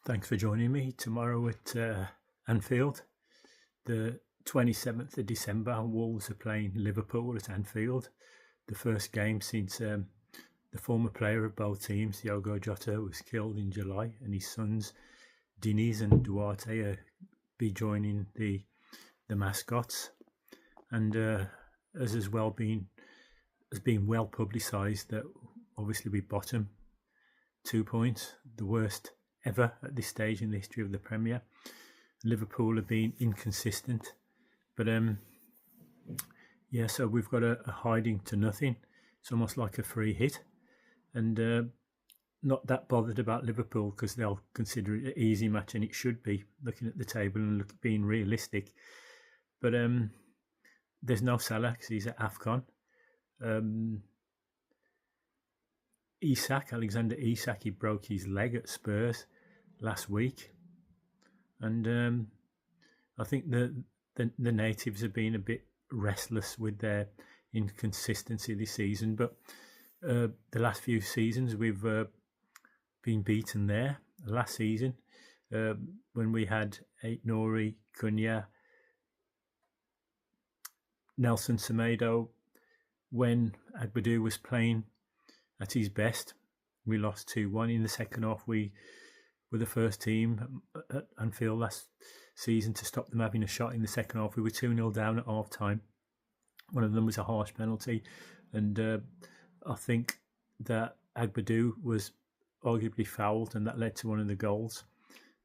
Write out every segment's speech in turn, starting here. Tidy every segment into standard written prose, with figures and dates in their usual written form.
Thanks for joining me tomorrow at Anfield. The 27th of December, Wolves are playing Liverpool at Anfield. The first game since the former player of both teams, Diogo Jota, was killed in July, and his sons, Diniz and Duarte, be joining the mascots. And has been well publicised that obviously we bottom 2 points, the worst ever at this stage in the history of the Premier. Liverpool have been inconsistent, but so we've got a hiding to nothing. It's almost like a free hit, and not that bothered about Liverpool because they'll consider it an easy match, and it should be, looking at the table and being realistic. But there's no Salah because he's at AFCON. Alexander Isak, he broke his leg at Spurs last week, and I think the natives have been a bit restless with their inconsistency this season. But the last few seasons we've been beaten there. Last season, when we had Aït-Nouri, Cunha, Nelson Semedo, when Agbadou was playing at his best, we lost 2-1. In the second half, we were the first team at Anfield last season to stop them having a shot in the second half. We were 2-0 down at half time. One of them was a harsh penalty, and I think that Agbadou was arguably fouled, and that led to one of the goals.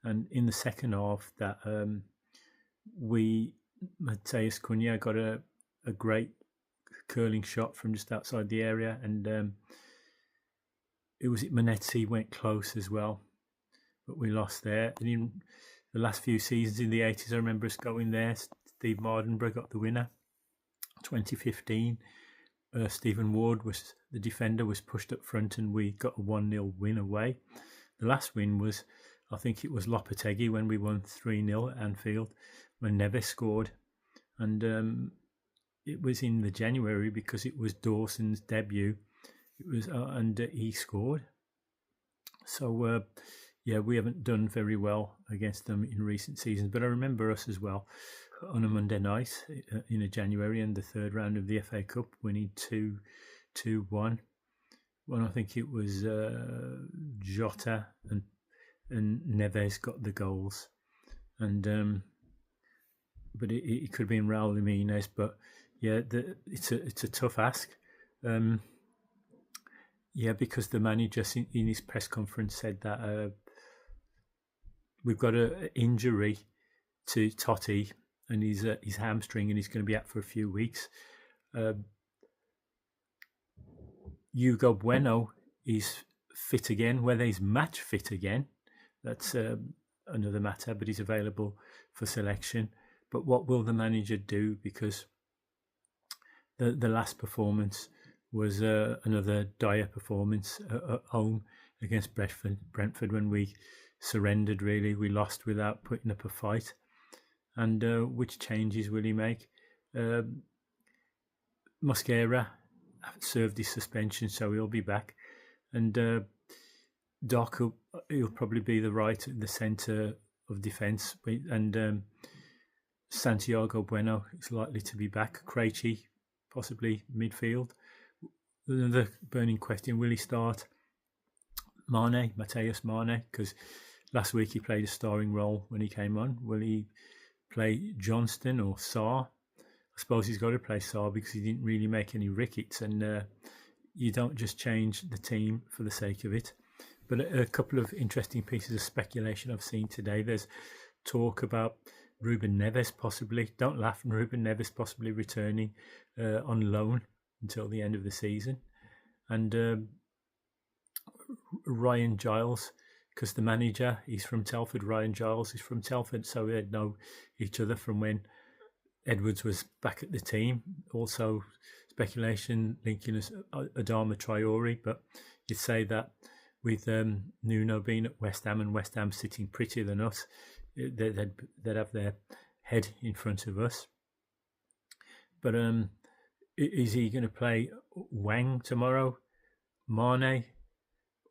And in the second half, that Mateus Cunha got a great curling shot from just outside the area, and Manetzi went close as well, but we lost there. And in the last few seasons in the 80s, I remember us going there. Steve Mardenborough got the winner. 2015, Stephen Ward, was the defender, was pushed up front, and we got a 1-0 win away. The last win was, I think it was Lopetegui, when we won 3-0 at Anfield, when Neves scored. And it was in the January because it was Dawson's debut. It was, and he scored. So, we haven't done very well against them in recent seasons. But I remember us as well on a Monday night in January, in the third round of the FA Cup, winning 2-1. When I think it was Jota and Neves got the goals, and but it could have been Raul Jimenez. But yeah, it's a tough ask. Because the manager in his press conference said that we've got an injury to Totti, and his hamstring, and he's going to be out for a few weeks. Hugo Bueno is fit again, whether he's match fit again, that's another matter, but he's available for selection. But what will the manager do? Because the last performance was another dire performance at home against Brentford, when we surrendered, really. We lost without putting up a fight. And which changes will he make? Mosquera served his suspension, so he'll be back. And Doc, he'll probably be the centre of defence. And Santiago Bueno is likely to be back. Krejci, possibly midfield. Another burning question, will he start Mateus Mane? Because last week he played a starring role when he came on. Will he play Johnston or Sarr? I suppose he's got to play Sarr because he didn't really make any rickets, and you don't just change the team for the sake of it. But a couple of interesting pieces of speculation I've seen today. There's talk about Ruben Neves possibly, don't laugh, Ruben Neves possibly returning on loan until the end of the season. And Ryan Giles, because the manager, he's from Telford. Ryan Giles is from Telford, so they know each other from when Edwards was back at the team. Also, speculation linking us Adama Traore, but you'd say that with Nuno being at West Ham and West Ham sitting prettier than us, they'd have their head in front of us. But is he going to play Wang tomorrow, Mane,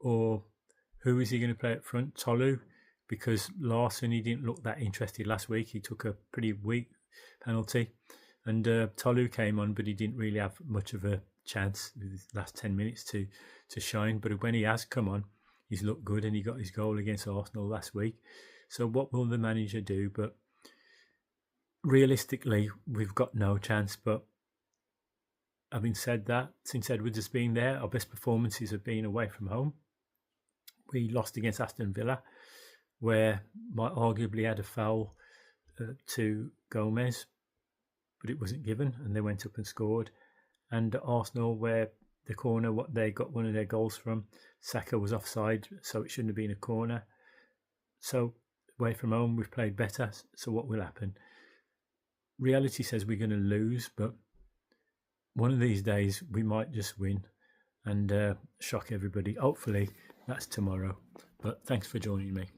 or who is he going to play up front? Tolu, because Larson, he didn't look that interested last week. He took a pretty weak penalty, and Tolu came on, but he didn't really have much of a chance in the last 10 minutes to shine. But when he has come on, he's looked good, and he got his goal against Arsenal last week. So what will the manager do? But realistically, we've got no chance. But having said that, since Edwards has been there, our best performances have been away from home. We lost against Aston Villa, where might arguably had a foul to Gomez, but it wasn't given, and they went up and scored. And Arsenal, where the corner, what they got one of their goals from, Saka was offside, so it shouldn't have been a corner. So away from home, we've played better. So what will happen? Reality says we're going to lose, but one of these days we might just win and shock everybody. Hopefully that's tomorrow. But thanks for joining me.